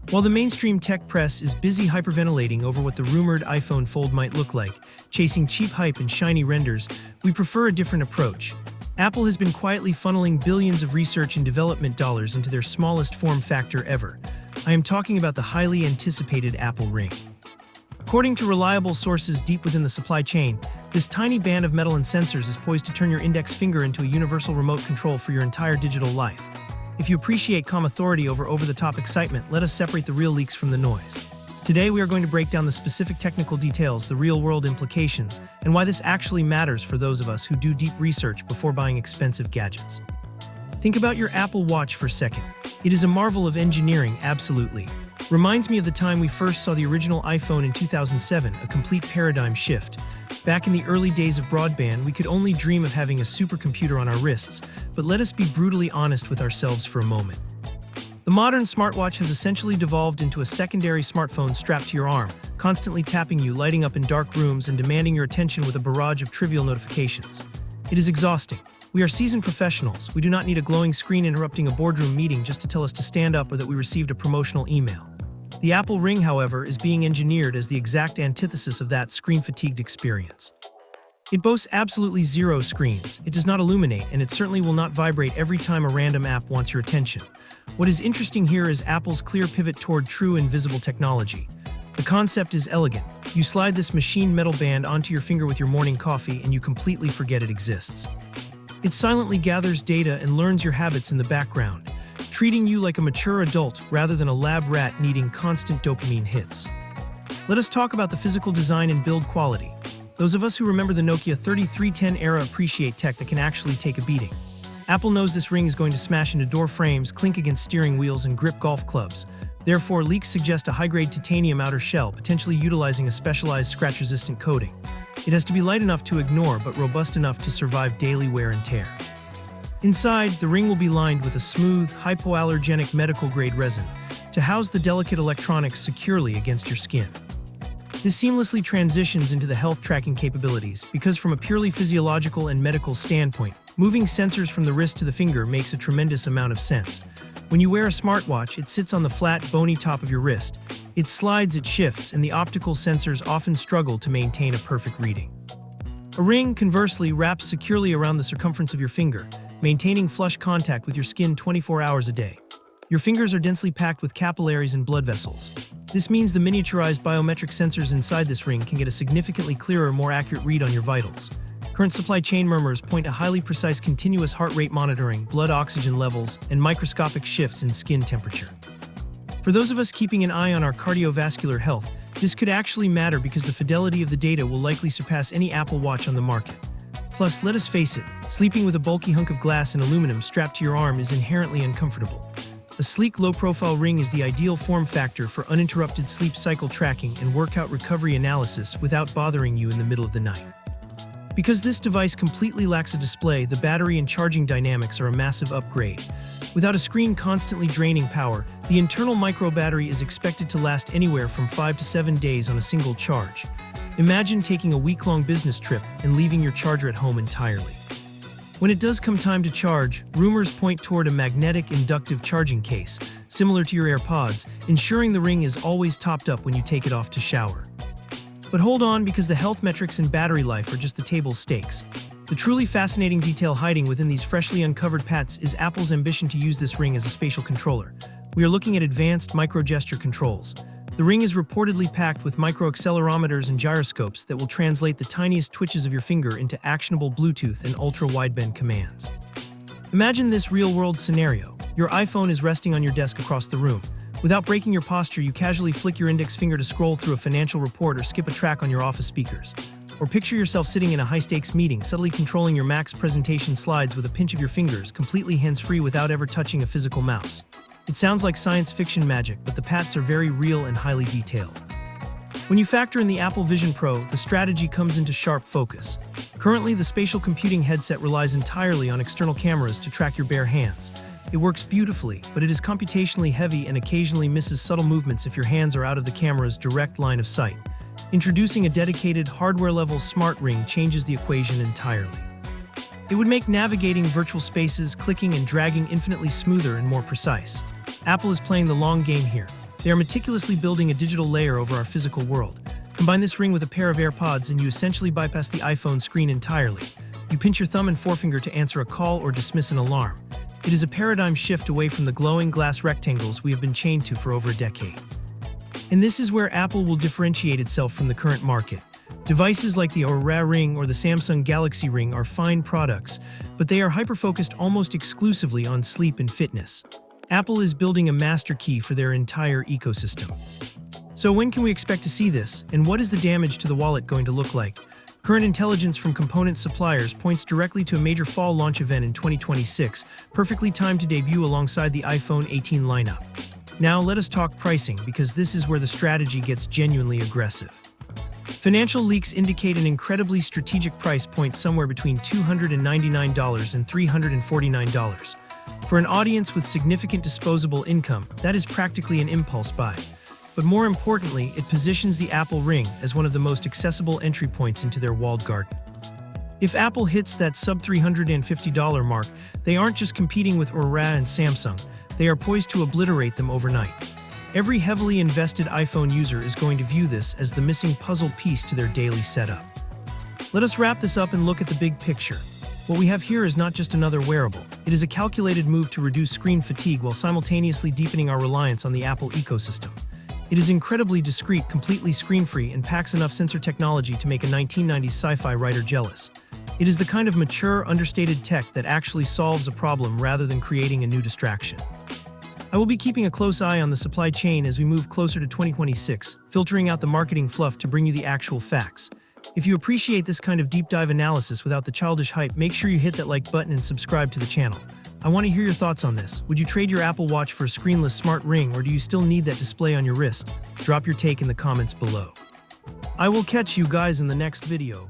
While the mainstream tech press is busy hyperventilating over what the rumored iPhone Fold might look like, chasing cheap hype and shiny renders, we prefer a different approach. Apple has been quietly funneling billions of research and development dollars into their smallest form factor ever. I am talking about the highly anticipated Apple Ring. According to reliable sources deep within the supply chain, this tiny band of metal and sensors is poised to turn your index finger into a universal remote control for your entire digital life. If you appreciate calm authority over over-the-top excitement, let us separate the real leaks from the noise. Today, we are going to break down the specific technical details, the real-world implications, and why this actually matters for those of us who do deep research before buying expensive gadgets. Think about your Apple Watch for a second. It is a marvel of engineering, absolutely. Reminds me of the time we first saw the original iPhone in 2007, a complete paradigm shift. Back in the early days of broadband, we could only dream of having a supercomputer on our wrists, but let us be brutally honest with ourselves for a moment. The modern smartwatch has essentially devolved into a secondary smartphone strapped to your arm, constantly tapping you, lighting up in dark rooms, and demanding your attention with a barrage of trivial notifications. It is exhausting. We are seasoned professionals. We do not need a glowing screen interrupting a boardroom meeting just to tell us to stand up or that we received a promotional email. The Apple Ring, however, is being engineered as the exact antithesis of that screen-fatigued experience. It boasts absolutely zero screens, it does not illuminate, and it certainly will not vibrate every time a random app wants your attention. What is interesting here is Apple's clear pivot toward true invisible technology. The concept is elegant. You slide this machine metal band onto your finger with your morning coffee and you completely forget it exists. It silently gathers data and learns your habits in the background, treating you like a mature adult rather than a lab rat needing constant dopamine hits. Let us talk about the physical design and build quality. Those of us who remember the Nokia 3310 era appreciate tech that can actually take a beating. Apple knows this ring is going to smash into door frames, clink against steering wheels, and grip golf clubs. Therefore, leaks suggest a high-grade titanium outer shell, potentially utilizing a specialized scratch-resistant coating. It has to be light enough to ignore, but robust enough to survive daily wear and tear. Inside, the ring will be lined with a smooth, hypoallergenic medical-grade resin to house the delicate electronics securely against your skin. This seamlessly transitions into the health tracking capabilities because from a purely physiological and medical standpoint, moving sensors from the wrist to the finger makes a tremendous amount of sense. When you wear a smartwatch, it sits on the flat, bony top of your wrist. It slides, it shifts, and the optical sensors often struggle to maintain a perfect reading. A ring, conversely, wraps securely around the circumference of your finger, maintaining flush contact with your skin 24 hours a day. Your fingers are densely packed with capillaries and blood vessels. This means the miniaturized biometric sensors inside this ring can get a significantly clearer, more accurate read on your vitals. Current supply chain murmurs point to highly precise continuous heart rate monitoring, blood oxygen levels, and microscopic shifts in skin temperature. For those of us keeping an eye on our cardiovascular health, this could actually matter because the fidelity of the data will likely surpass any Apple Watch on the market. Plus, let us face it, sleeping with a bulky hunk of glass and aluminum strapped to your arm is inherently uncomfortable. A sleek, low-profile ring is the ideal form factor for uninterrupted sleep cycle tracking and workout recovery analysis without bothering you in the middle of the night. Because this device completely lacks a display, the battery and charging dynamics are a massive upgrade. Without a screen constantly draining power, the internal micro battery is expected to last anywhere from 5 to 7 days on a single charge. Imagine taking a week-long business trip and leaving your charger at home entirely. When it does come time to charge, rumors point toward a magnetic inductive charging case, similar to your AirPods, ensuring the ring is always topped up when you take it off to shower. But hold on, because the health metrics and battery life are just the table stakes. The truly fascinating detail hiding within these freshly uncovered pats is Apple's ambition to use this ring as a spatial controller. We are looking at advanced micro-gesture controls. The ring is reportedly packed with micro-accelerometers and gyroscopes that will translate the tiniest twitches of your finger into actionable Bluetooth and ultra-wideband commands. Imagine this real-world scenario. Your iPhone is resting on your desk across the room. Without breaking your posture, you casually flick your index finger to scroll through a financial report or skip a track on your office speakers. Or picture yourself sitting in a high-stakes meeting, subtly controlling your Mac's presentation slides with a pinch of your fingers, completely hands-free without ever touching a physical mouse. It sounds like science fiction magic, but the pats are very real and highly detailed. When you factor in the Apple Vision Pro, the strategy comes into sharp focus. Currently, the spatial computing headset relies entirely on external cameras to track your bare hands. It works beautifully, but it is computationally heavy and occasionally misses subtle movements if your hands are out of the camera's direct line of sight. Introducing a dedicated, hardware-level smart ring changes the equation entirely. It would make navigating virtual spaces, clicking and dragging infinitely smoother and more precise. Apple is playing the long game here. They are meticulously building a digital layer over our physical world. Combine this ring with a pair of AirPods and you essentially bypass the iPhone screen entirely. You pinch your thumb and forefinger to answer a call or dismiss an alarm. It is a paradigm shift away from the glowing glass rectangles we have been chained to for over a decade. And this is where Apple will differentiate itself from the current market. Devices like the Oura Ring or the Samsung Galaxy Ring are fine products, but they are hyper-focused almost exclusively on sleep and fitness. Apple is building a master key for their entire ecosystem. So when can we expect to see this, and what is the damage to the wallet going to look like? Current intelligence from component suppliers points directly to a major fall launch event in 2026, perfectly timed to debut alongside the iPhone 18 lineup. Now let us talk pricing, because this is where the strategy gets genuinely aggressive. Financial leaks indicate an incredibly strategic price point somewhere between $299 and $349. For an audience with significant disposable income, that is practically an impulse buy. But more importantly, it positions the Apple Ring as one of the most accessible entry points into their walled garden. If Apple hits that sub-$350 mark, they aren't just competing with Oura and Samsung, they are poised to obliterate them overnight. Every heavily invested iPhone user is going to view this as the missing puzzle piece to their daily setup. Let us wrap this up and look at the big picture. What we have here is not just another wearable. It is a calculated move to reduce screen fatigue while simultaneously deepening our reliance on the Apple ecosystem. It is incredibly discreet, completely screen-free, and packs enough sensor technology to make a 1990s sci-fi writer jealous. It is the kind of mature, understated tech that actually solves a problem rather than creating a new distraction. I will be keeping a close eye on the supply chain as we move closer to 2026, filtering out the marketing fluff to bring you the actual facts. If you appreciate this kind of deep dive analysis without the childish hype, make sure you hit that like button and subscribe to the channel. I want to hear your thoughts on this. Would you trade your Apple Watch for a screenless smart ring, or do you still need that display on your wrist? Drop your take in the comments below. I will catch you guys in the next video.